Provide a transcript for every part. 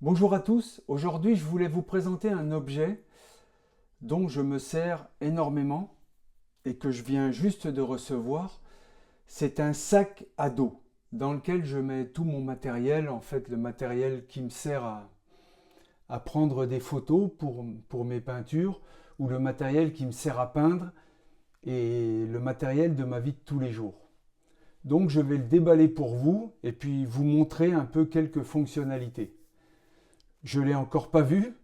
Bonjour à tous, aujourd'hui je voulais vous présenter un objet dont je me sers énormément et que je viens juste de recevoir. C'est un sac à dos dans lequel je mets tout mon matériel, en fait le matériel qui me sert à prendre des photos pour mes peintures ou le matériel qui me sert à peindre et le matériel de ma vie de tous les jours. Donc je vais le déballer pour vous et puis vous montrer un peu quelques fonctionnalités. Je ne l'ai encore pas vu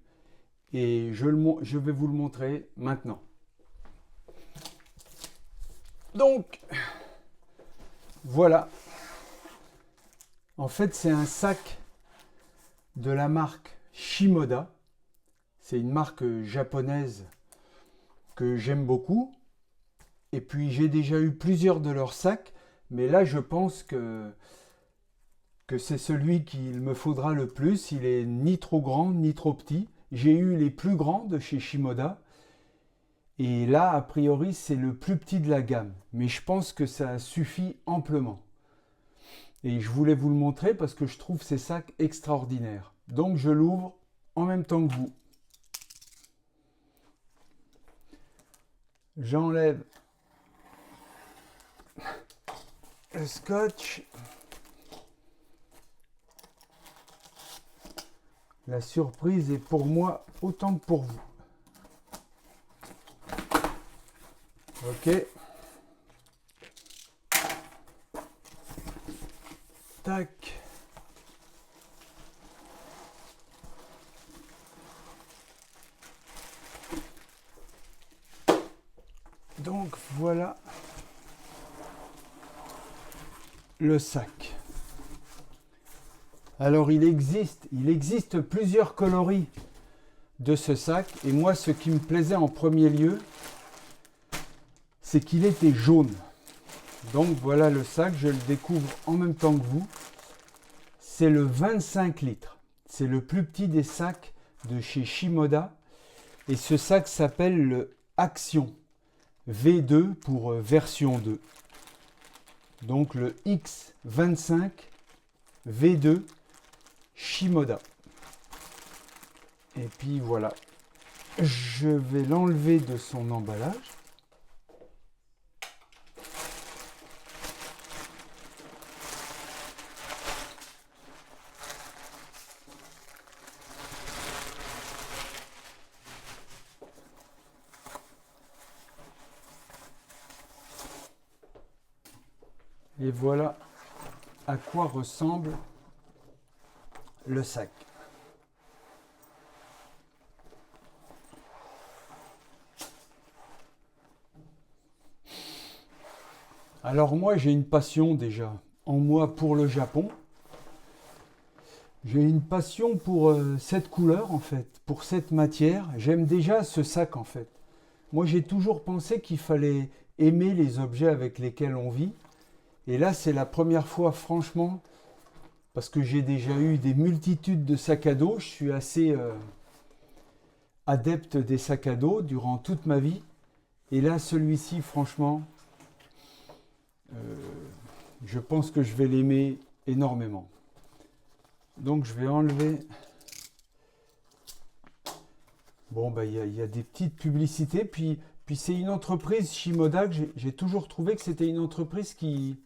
et je vais vous le montrer maintenant. Donc, voilà. En fait, c'est un sac de la marque Shimoda. C'est une marque japonaise que j'aime beaucoup. Et puis, j'ai déjà eu plusieurs de leurs sacs. Mais là, je pense que c'est celui qu'il me faudra le plus. Il est ni trop grand ni trop petit. J'ai eu les plus grands de chez Shimoda. Et là, a priori, c'est le plus petit de la gamme. Mais je pense que ça suffit amplement. Et je voulais vous le montrer parce que je trouve ces sacs extraordinaires. Donc je l'ouvre en même temps que vous. J'enlève le scotch. La surprise est pour moi autant que pour vous. Ok. Tac. Donc voilà le sac. Alors il existe plusieurs coloris de ce sac et moi ce qui me plaisait en premier lieu, c'est qu'il était jaune. Donc voilà le sac, je le découvre en même temps que vous. C'est le 25 litres. C'est le plus petit des sacs de chez Shimoda. Et ce sac s'appelle le Action V2 pour version 2. Donc le X25 V2 Shimoda. Et puis voilà. Je vais l'enlever de son emballage. Et voilà à quoi ressemble le sac. Alors moi j'ai une passion déjà en moi pour le Japon. J'ai une passion pour cette couleur en fait, pour cette matière. J'aime déjà ce sac en fait. Moi j'ai toujours pensé qu'il fallait aimer les objets avec lesquels on vit. Et là, c'est la première fois, franchement, parce que j'ai déjà eu des multitudes de sacs à dos. Je suis assez adepte des sacs à dos durant toute ma vie. Et là, celui-ci, franchement, je pense que je vais l'aimer énormément. Donc, je vais enlever... Bon, bah, il y a des petites publicités. Puis c'est une entreprise, Shimoda, que j'ai toujours trouvé que c'était une entreprise qui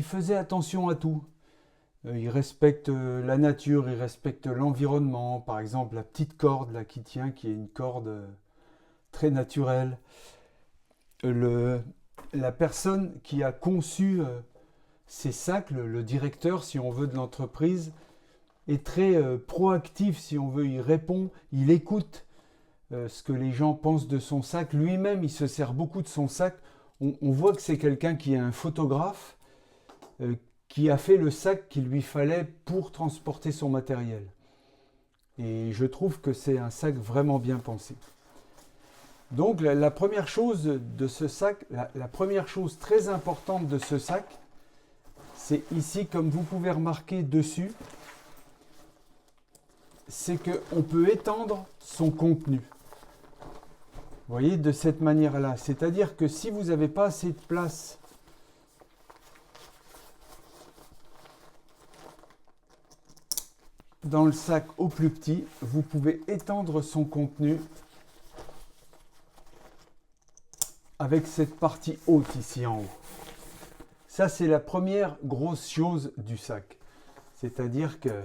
faisait attention à tout. Il respecte la nature, il respecte l'environnement. Par exemple, la petite corde là qui tient, qui est une corde très naturelle. La personne qui a conçu ces sacs, le directeur, si on veut, de l'entreprise, est très proactif, si on veut. Il répond, il écoute ce que les gens pensent de son sac. Lui-même, il se sert beaucoup de son sac. On voit que c'est quelqu'un qui est un photographe, qui a fait le sac qu'il lui fallait pour transporter son matériel. Et je trouve que c'est un sac vraiment bien pensé. Donc la première chose de ce sac, la première chose très importante de ce sac, c'est ici, comme vous pouvez remarquer dessus, c'est qu'on peut étendre son contenu. Vous voyez, de cette manière-là. C'est-à-dire que si vous n'avez pas assez de place dans le sac au plus petit, vous pouvez étendre son contenu avec cette partie haute ici en haut. Ça, c'est la première grosse chose du sac. C'est-à-dire que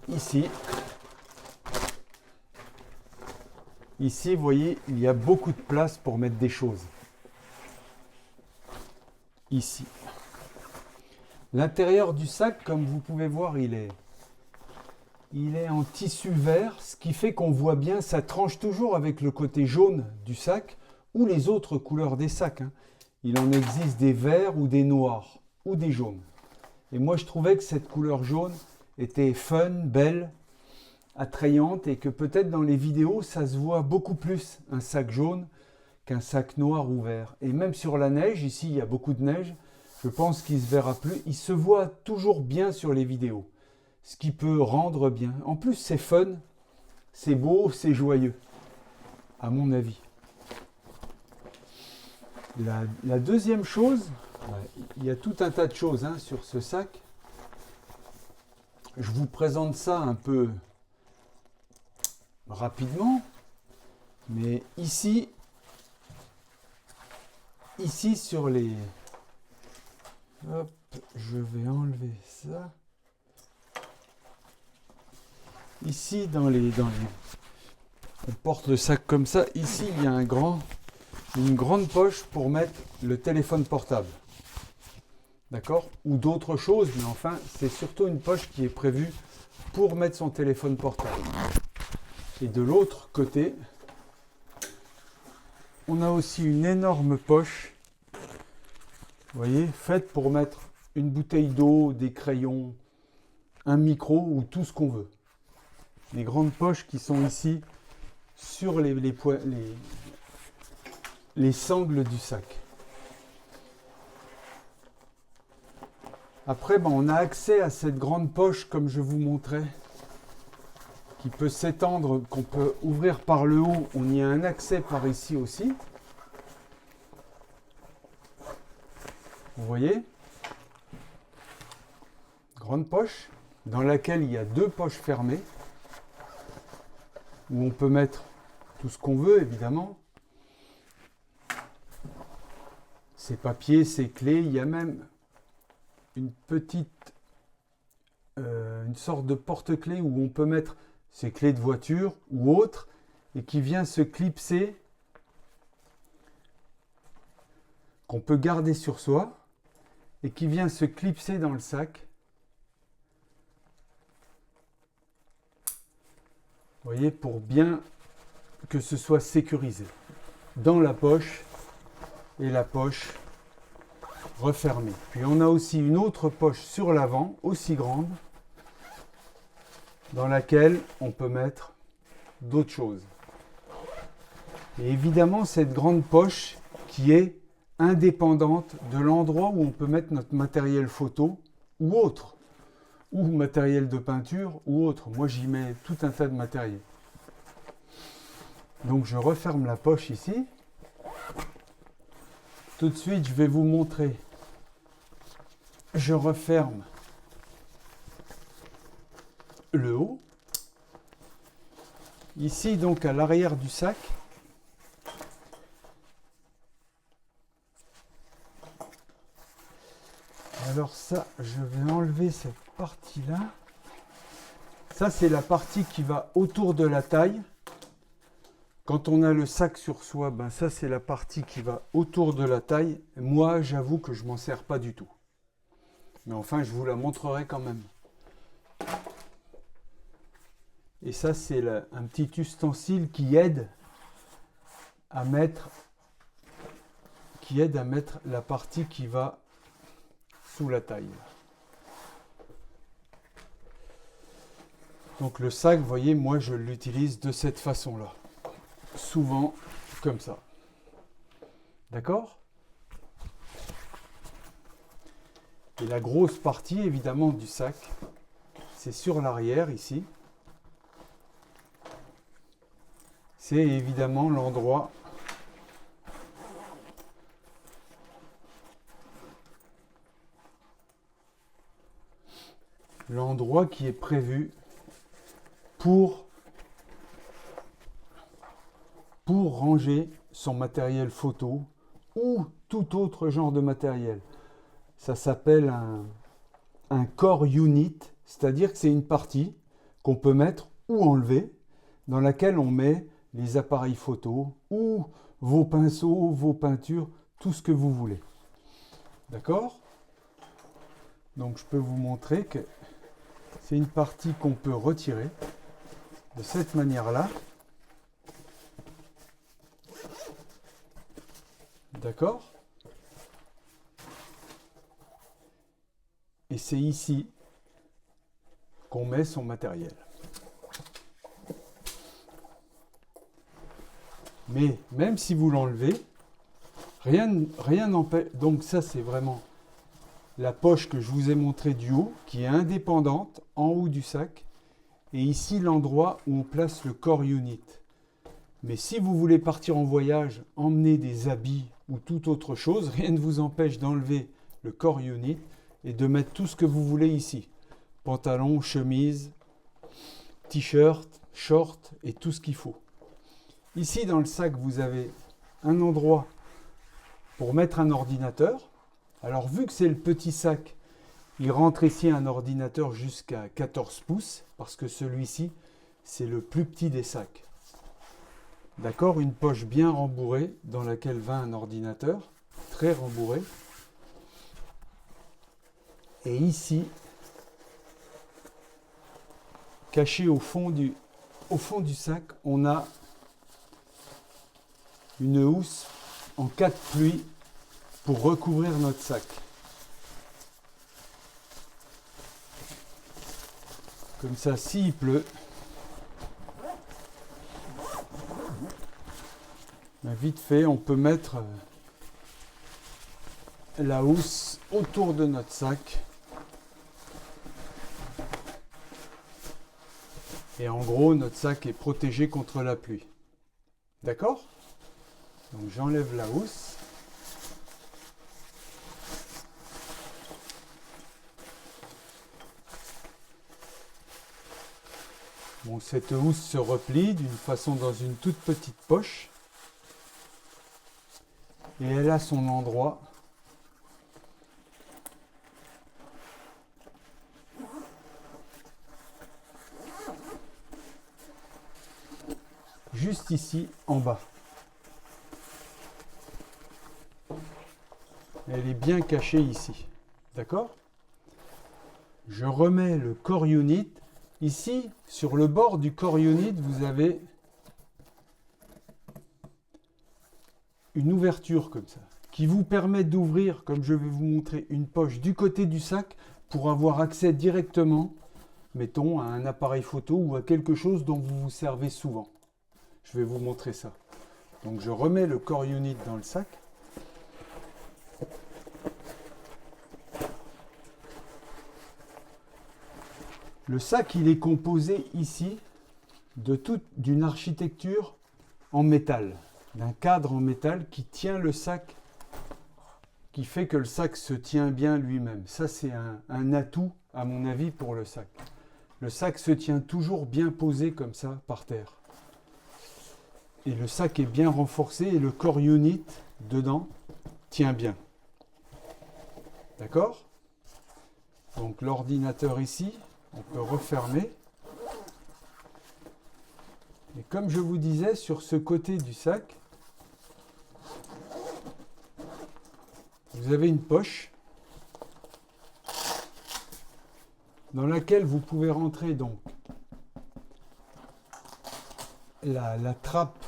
ici, vous voyez, il y a beaucoup de place pour mettre des choses. Ici. L'intérieur du sac, comme vous pouvez voir, il est en tissu vert, ce qui fait qu'on voit bien, ça tranche toujours avec le côté jaune du sac ou les autres couleurs des sacs. Il en existe des verts ou des noirs ou des jaunes. Et moi, je trouvais que cette couleur jaune était fun, belle, attrayante et que peut-être dans les vidéos, ça se voit beaucoup plus un sac jaune qu'un sac noir ou vert. Et même sur la neige, ici, il y a beaucoup de neige, je pense qu'il se verra plus. Il se voit toujours bien sur les vidéos, ce qui peut rendre bien. En plus, c'est fun, c'est beau, c'est joyeux, à mon avis. La deuxième chose, il y a tout un tas de choses sur ce sac. Je vous présente ça un peu rapidement, mais ici sur les... Hop, je vais enlever ça. Ici, on porte le sac comme ça. Ici, il y a une grande poche pour mettre le téléphone portable. D'accord? Ou d'autres choses, mais enfin, c'est surtout une poche qui est prévue pour mettre son téléphone portable. Et de l'autre côté, on a aussi une énorme poche, vous voyez, faite pour mettre une bouteille d'eau, des crayons, un micro ou tout ce qu'on veut. Les grandes poches qui sont ici sur les sangles du sac. Après, on a accès à cette grande poche, comme je vous montrais, qui peut s'étendre, qu'on peut ouvrir par le haut. On y a un accès par ici aussi. Vous voyez? Grande poche, dans laquelle il y a deux poches fermées, où on peut mettre tout ce qu'on veut, évidemment. Ses papiers, ses clés, il y a même une sorte de porte-clés où on peut mettre ses clés de voiture ou autre et qui vient se clipser, qu'on peut garder sur soi et qui vient se clipser dans le sac. Vous voyez, pour bien que ce soit sécurisé dans la poche et la poche refermée. Puis on a aussi une autre poche sur l'avant, aussi grande, dans laquelle on peut mettre d'autres choses. Et évidemment, cette grande poche qui est indépendante de l'endroit où on peut mettre notre matériel photo ou autre, ou matériel de peinture ou autre. Moi, j'y mets tout un tas de matériel. Donc, je referme la poche ici. Tout de suite, je vais vous montrer. Je referme le haut. Ici, donc, à l'arrière du sac, alors ça, je vais enlever cette partie-là. Ça, c'est la partie qui va autour de la taille. Quand on a le sac sur soi, ça, c'est la partie qui va autour de la taille. Moi, j'avoue que je m'en sers pas du tout. Mais enfin, je vous la montrerai quand même. Et ça, c'est un petit ustensile qui aide à mettre la partie qui va sous la taille. Donc le sac, vous voyez, moi je l'utilise de cette façon-là. Souvent comme ça. D'accord? Et la grosse partie, évidemment, du sac, c'est sur l'arrière, ici. C'est évidemment l'endroit l'endroit qui est prévu pour ranger son matériel photo ou tout autre genre de matériel. Ça s'appelle un core unit, c'est-à-dire que c'est une partie qu'on peut mettre ou enlever, dans laquelle on met les appareils photo ou vos pinceaux, vos peintures, tout ce que vous voulez. D'accord? Donc je peux vous montrer que c'est une partie qu'on peut retirer de cette manière-là. D'accord? Et c'est ici qu'on met son matériel. Mais même si vous l'enlevez, rien n'empêche. Donc ça, c'est vraiment la poche que je vous ai montrée du haut, qui est indépendante en haut du sac. Et ici, l'endroit où on place le core unit. Mais si vous voulez partir en voyage, emmener des habits ou toute autre chose, rien ne vous empêche d'enlever le core unit et de mettre tout ce que vous voulez ici. Pantalon, chemise, t-shirt, short et tout ce qu'il faut. Ici, dans le sac, vous avez un endroit pour mettre un ordinateur. Alors, vu que c'est le petit sac, il rentre ici un ordinateur jusqu'à 14 pouces, parce que celui-ci, c'est le plus petit des sacs. D'accord? Une poche bien rembourrée, dans laquelle va un ordinateur, très rembourré. Et ici, caché au fond du sac, on a une housse en cas de pluie pour recouvrir notre sac. Comme ça, s'il pleut, vite fait, on peut mettre la housse autour de notre sac. Et en gros, notre sac est protégé contre la pluie. D'accord? Donc j'enlève la housse. Bon, cette housse se replie d'une façon dans une toute petite poche. Et elle a son endroit juste ici en bas. Elle est bien cachée ici. D'accord? Je remets le core unit. Ici, sur le bord du core unit, vous avez une ouverture comme ça, qui vous permet d'ouvrir, comme je vais vous montrer, une poche du côté du sac pour avoir accès directement, mettons, à un appareil photo ou à quelque chose dont vous vous servez souvent. Je vais vous montrer ça. Donc je remets le core unit dans le sac. Le sac, il est composé ici d'une architecture en métal, d'un cadre en métal qui tient le sac, qui fait que le sac se tient bien lui-même. Ça, c'est un atout, à mon avis, pour le sac. Le sac se tient toujours bien posé comme ça, par terre. Et le sac est bien renforcé et le core unit, dedans, tient bien. D'accord? Donc l'ordinateur ici, on peut refermer. Et comme je vous disais, sur ce côté du sac, vous avez une poche dans laquelle vous pouvez rentrer donc la trappe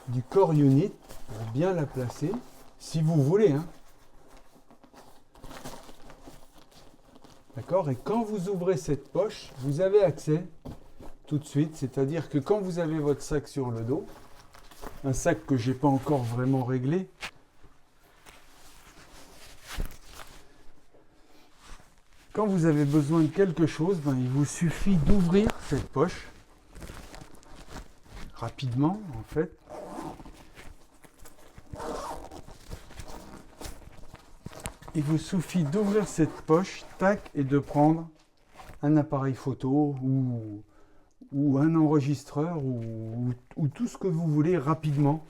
du core unit pour bien la placer, si vous voulez. Hein. D'accord? Et quand vous ouvrez cette poche, vous avez accès tout de suite, c'est-à-dire que quand vous avez votre sac sur le dos, un sac que je n'ai pas encore vraiment réglé, quand vous avez besoin de quelque chose, il vous suffit d'ouvrir cette poche rapidement en fait. Il vous suffit d'ouvrir cette poche, tac, et de prendre un appareil photo ou un enregistreur ou tout ce que vous voulez rapidement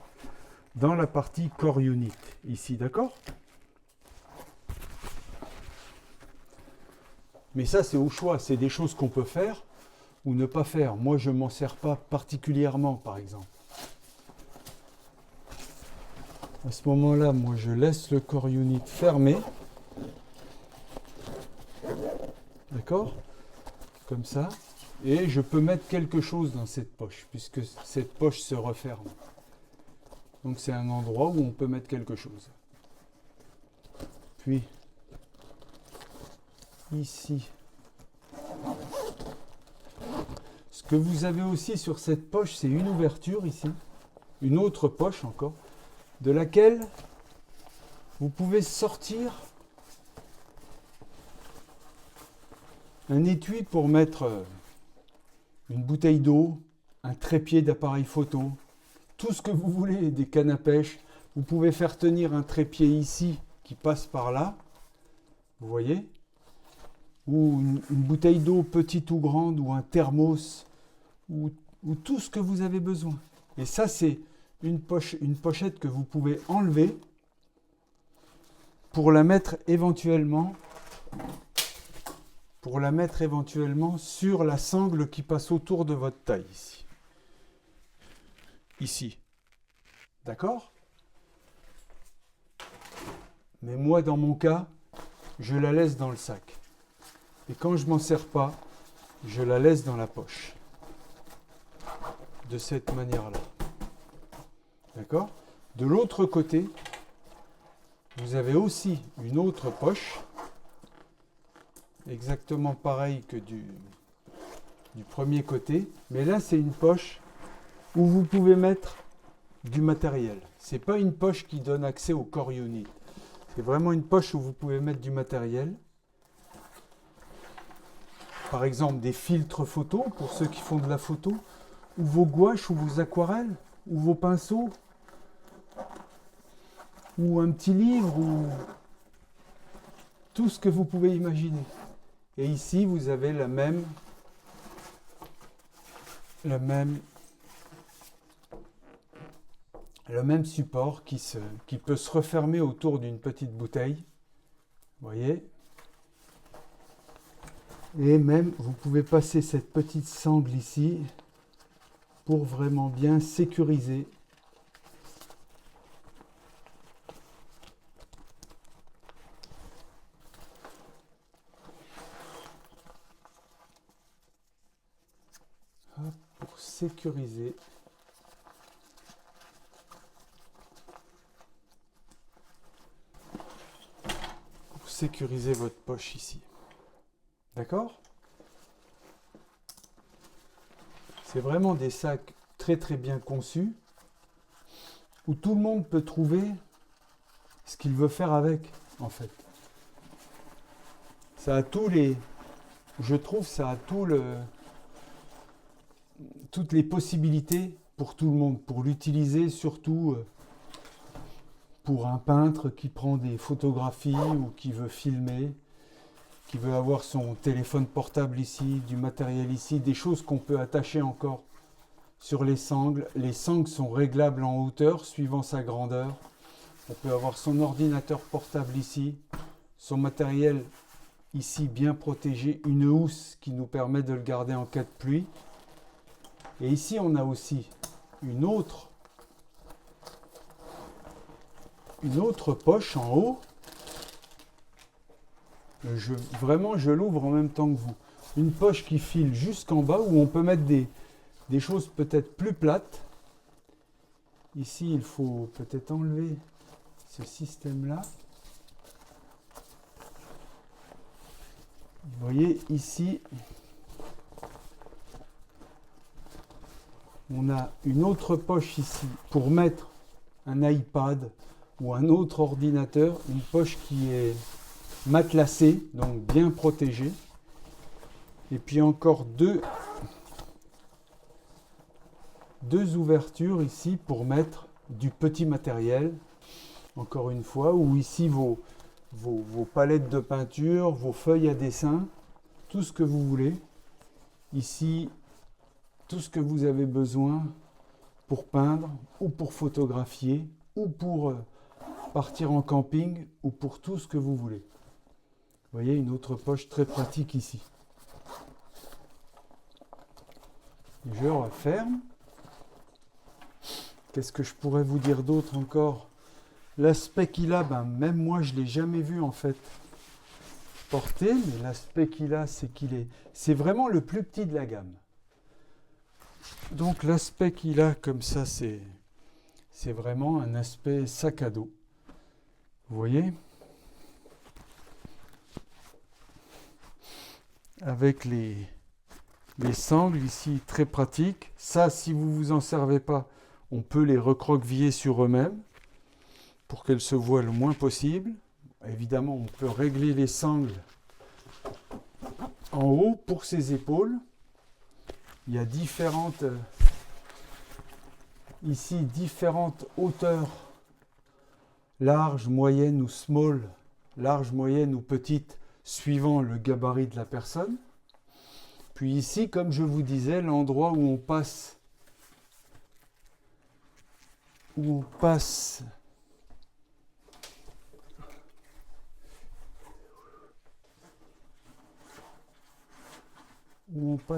dans la partie Core Unit ici, d'accord? Mais ça, c'est au choix, c'est des choses qu'on peut faire ou ne pas faire. Moi, je ne m'en sers pas particulièrement, par exemple. À ce moment-là, moi, je laisse le Core Unit fermé. D'accord? Comme ça. Et je peux mettre quelque chose dans cette poche, puisque cette poche se referme. Donc c'est un endroit où on peut mettre quelque chose. Puis, ici. Ce que vous avez aussi sur cette poche, c'est une ouverture ici. Une autre poche encore, de laquelle vous pouvez sortir un étui pour mettre une bouteille d'eau, un trépied d'appareil photo, tout ce que vous voulez, des cannes à pêche. Vous pouvez faire tenir un trépied ici qui passe par là, vous voyez, ou une bouteille d'eau petite ou grande, ou un thermos, ou tout ce que vous avez besoin. Et ça, c'est une pochette que vous pouvez enlever pour la mettre éventuellement sur la sangle qui passe autour de votre taille ici. Ici. D'accord? Mais moi, dans mon cas, je la laisse dans le sac. Et quand je m'en sers pas, je la laisse dans la poche. De cette manière-là. D'accord? De l'autre côté, vous avez aussi une autre poche, exactement pareil que du premier côté, mais là c'est une poche où vous pouvez mettre du matériel. C'est pas une poche qui donne accès au Core Unit. C'est vraiment une poche où vous pouvez mettre du matériel. Par exemple des filtres photos pour ceux qui font de la photo, ou vos gouaches, ou vos aquarelles, ou vos pinceaux, ou un petit livre, ou tout ce que vous pouvez imaginer. Et ici, vous avez le même support qui peut se refermer autour d'une petite bouteille. Vous voyez? Et même, vous pouvez passer cette petite sangle ici pour vraiment bien sécuriser. Hop, pour sécuriser votre poche ici. D'accord? C'est vraiment des sacs très très bien conçus où tout le monde peut trouver ce qu'il veut faire avec, en fait. Ça a tous les... Je trouve ça a toutes les possibilités pour tout le monde, pour l'utiliser surtout pour un peintre qui prend des photographies ou qui veut filmer, qui veut avoir son téléphone portable ici, du matériel ici, des choses qu'on peut attacher encore sur les sangles. Les sangles sont réglables en hauteur suivant sa grandeur. On peut avoir son ordinateur portable ici, son matériel ici bien protégé, une housse qui nous permet de le garder en cas de pluie. Et ici on a aussi une autre poche en haut. Vraiment, je l'ouvre en même temps que vous. Une poche qui file jusqu'en bas où on peut mettre des choses peut-être plus plates. Ici, il faut peut-être enlever ce système-là. Vous voyez, ici, on a une autre poche ici pour mettre un iPad ou un autre ordinateur. Une poche qui est matelassée, donc bien protégée. Et puis encore deux ouvertures ici pour mettre du petit matériel, encore une fois, ou ici vos palettes de peinture, vos feuilles à dessin, tout ce que vous voulez. Ici, tout ce que vous avez besoin pour peindre ou pour photographier ou pour partir en camping ou pour tout ce que vous voulez. Vous voyez, une autre poche très pratique ici. Je referme. Qu'est-ce que je pourrais vous dire d'autre encore? L'aspect qu'il a, même moi je ne l'ai jamais vu en fait porter, mais l'aspect qu'il a, c'est vraiment le plus petit de la gamme. Donc l'aspect qu'il a comme ça, c'est vraiment un aspect sac à dos. Vous voyez? Avec les sangles ici, très pratiques. Ça, si vous ne vous en servez pas, on peut les recroqueviller sur eux-mêmes pour qu'elles se voient le moins possible. Évidemment, on peut régler les sangles en haut pour ses épaules. Il y a différentes hauteurs, large, moyenne ou small, large, moyenne ou petite, suivant le gabarit de la personne. Puis ici, comme je vous disais, l'endroit où on passe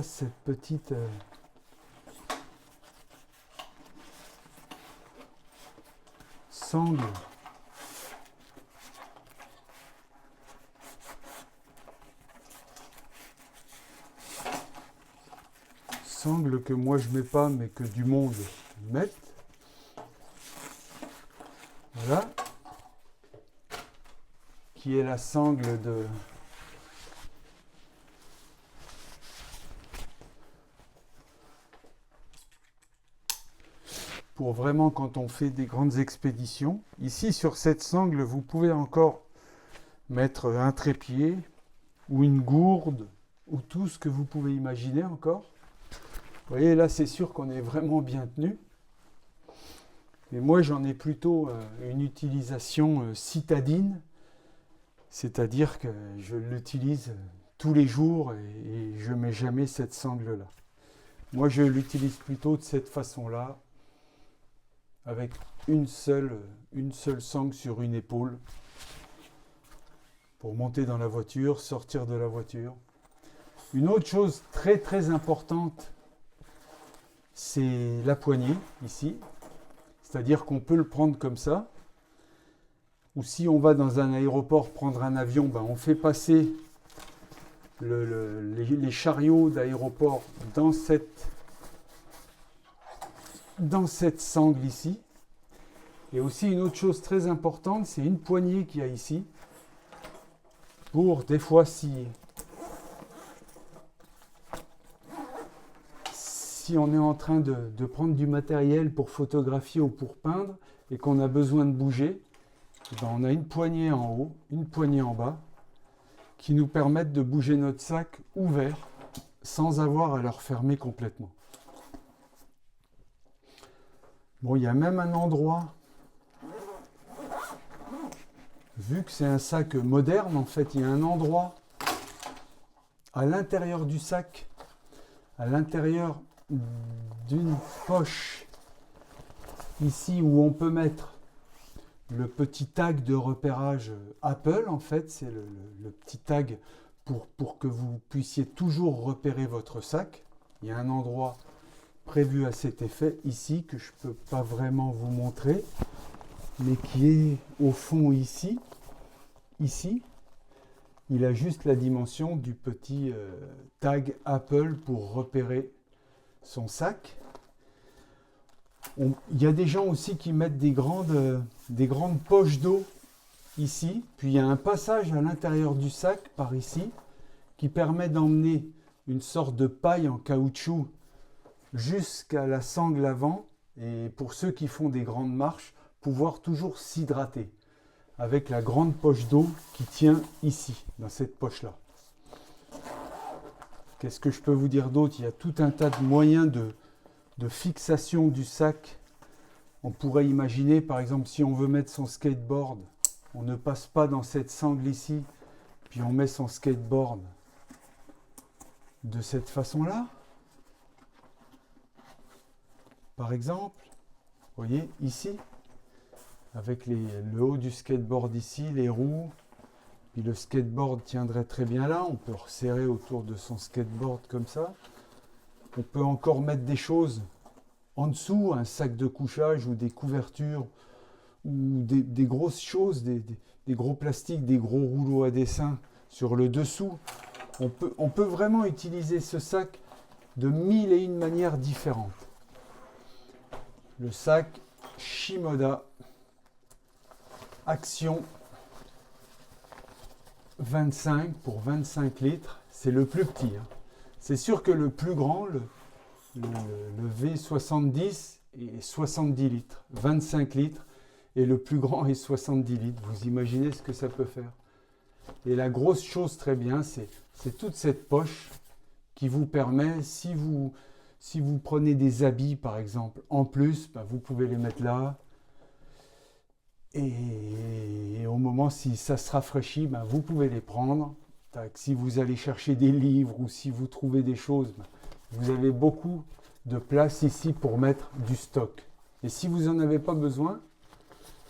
cette petite sangle. Sangle que moi je mets pas, mais que du monde met. Voilà. Qui est la sangle de... pour vraiment quand on fait des grandes expéditions. Ici, sur cette sangle, vous pouvez encore mettre un trépied ou une gourde ou tout ce que vous pouvez imaginer encore. Vous voyez, là, c'est sûr qu'on est vraiment bien tenu. Mais moi, j'en ai plutôt une utilisation citadine, c'est-à-dire que je l'utilise tous les jours et je ne mets jamais cette sangle-là. Moi, je l'utilise plutôt de cette façon-là, avec une seule sangle sur une épaule pour monter dans la voiture, sortir de la voiture. Une autre chose très très importante, c'est la poignée ici, c'est-à-dire qu'on peut le prendre comme ça, ou si on va dans un aéroport prendre un avion, on fait passer les chariots d'aéroport dans cette sangle ici. Et aussi une autre chose très importante, c'est une poignée qu'il y a ici, pour des fois si on est en train de prendre du matériel pour photographier ou pour peindre et qu'on a besoin de bouger, on a une poignée en haut, une poignée en bas, qui nous permettent de bouger notre sac ouvert sans avoir à le refermer complètement. Bon, il y a même un endroit, vu que c'est un sac moderne, en fait, il y a un endroit à l'intérieur du sac, à l'intérieur d'une poche, ici où on peut mettre le petit tag de repérage Apple, en fait, c'est le petit tag pour que vous puissiez toujours repérer votre sac. Il y a un endroit prévu à cet effet ici que je ne peux pas vraiment vous montrer, mais qui est au fond ici. Ici, il a juste la dimension du petit tag Apple pour repérer son sac. Il y a des gens aussi qui mettent des grandes poches d'eau ici, puis il y a un passage à l'intérieur du sac par ici qui permet d'emmener une sorte de paille en caoutchouc jusqu'à la sangle avant, et pour ceux qui font des grandes marches, pouvoir toujours s'hydrater avec la grande poche d'eau qui tient ici, dans cette poche-là. Qu'est-ce que je peux vous dire d'autre? Il y a tout un tas de moyens de fixation du sac. On pourrait imaginer, par exemple, si on veut mettre son skateboard, on ne passe pas dans cette sangle ici, puis on met son skateboard de cette façon-là. Par exemple, vous voyez ici, avec le haut du skateboard ici, les roues, puis le skateboard tiendrait très bien là. On peut resserrer autour de son skateboard comme ça. On peut encore mettre des choses en dessous, un sac de couchage ou des couvertures ou des grosses choses, des gros plastiques, des gros rouleaux à dessin sur le dessous. On peut vraiment utiliser ce sac de 1001 manières différentes. Le sac Shimoda Action 25 pour 25 litres, c'est le plus petit. Hein. C'est sûr que le plus grand, le V70 est 70 litres, 25 litres, et le plus grand est 70 litres. Vous imaginez ce que ça peut faire. Et la grosse chose très bien, c'est toute cette poche qui vous permet, si vous prenez des habits par exemple, en plus, ben, vous pouvez les mettre là. Et au moment si ça se rafraîchit, ben, vous pouvez les prendre. Si vous allez chercher des livres ou si vous trouvez des choses, ben, vous avez beaucoup de place ici pour mettre du stock. Et si vous n'en avez pas besoin,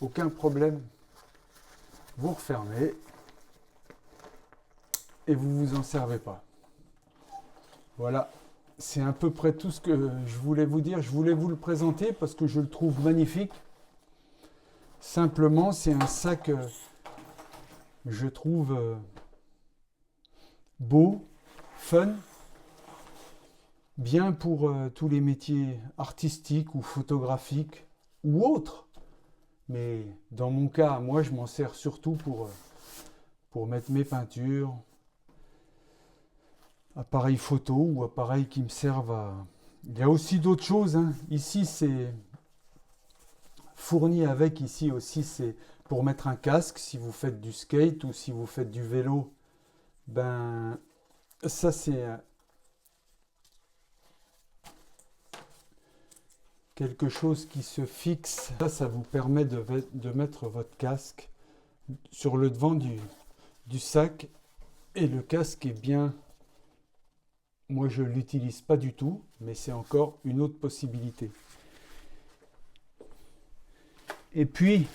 aucun problème. Vous refermez et vous vous en servez pas. Voilà, c'est à peu près tout ce que je voulais vous dire. Je voulais vous le présenter parce que je le trouve magnifique. Simplement, c'est un sac, je trouve beau, fun, bien pour tous les métiers artistiques ou photographiques ou autres. Mais dans mon cas, moi, je m'en sers surtout pour mettre mes peintures, appareils photo ou appareils qui me servent à... Il y a aussi d'autres choses. Hein. Ici, c'est fourni avec, ici aussi, c'est pour mettre un casque. Si vous faites du skate ou si vous faites du vélo, ben ça c'est quelque chose qui se fixe. Ça vous permet de mettre votre casque sur le devant du sac. Et le casque est bien... Moi, je ne l'utilise pas du tout, mais c'est encore une autre possibilité. Et puis,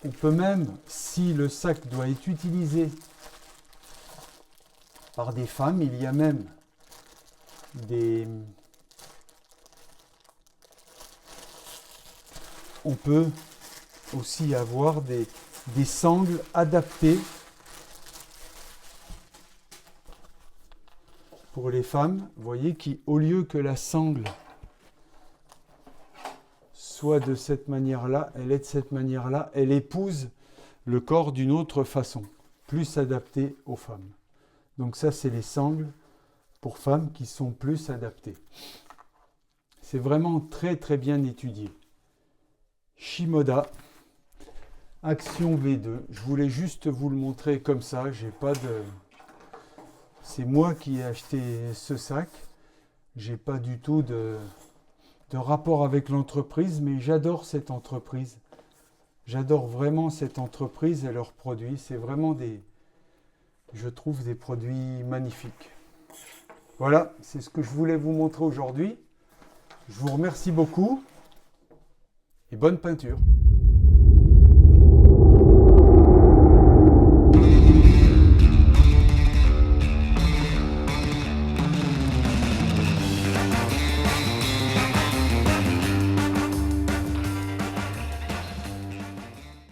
on peut même, si le sac doit être utilisé par des femmes, il y a même des... On peut aussi avoir des sangles adaptées pour les femmes, vous voyez, qui, au lieu que la sangle soit de cette manière-là, elle est de cette manière-là, elle épouse le corps d'une autre façon, plus adaptée aux femmes. Donc ça, c'est les sangles pour femmes qui sont plus adaptées. C'est vraiment très très bien étudié. Shimoda Action V2. Je voulais juste vous le montrer comme ça. J'ai pas de... C'est moi qui ai acheté ce sac. J'ai pas du tout de rapport avec l'entreprise, mais j'adore cette entreprise. J'adore vraiment cette entreprise et leurs produits. C'est vraiment je trouve des produits magnifiques. Voilà, c'est ce que je voulais vous montrer aujourd'hui. Je vous remercie beaucoup et bonne peinture.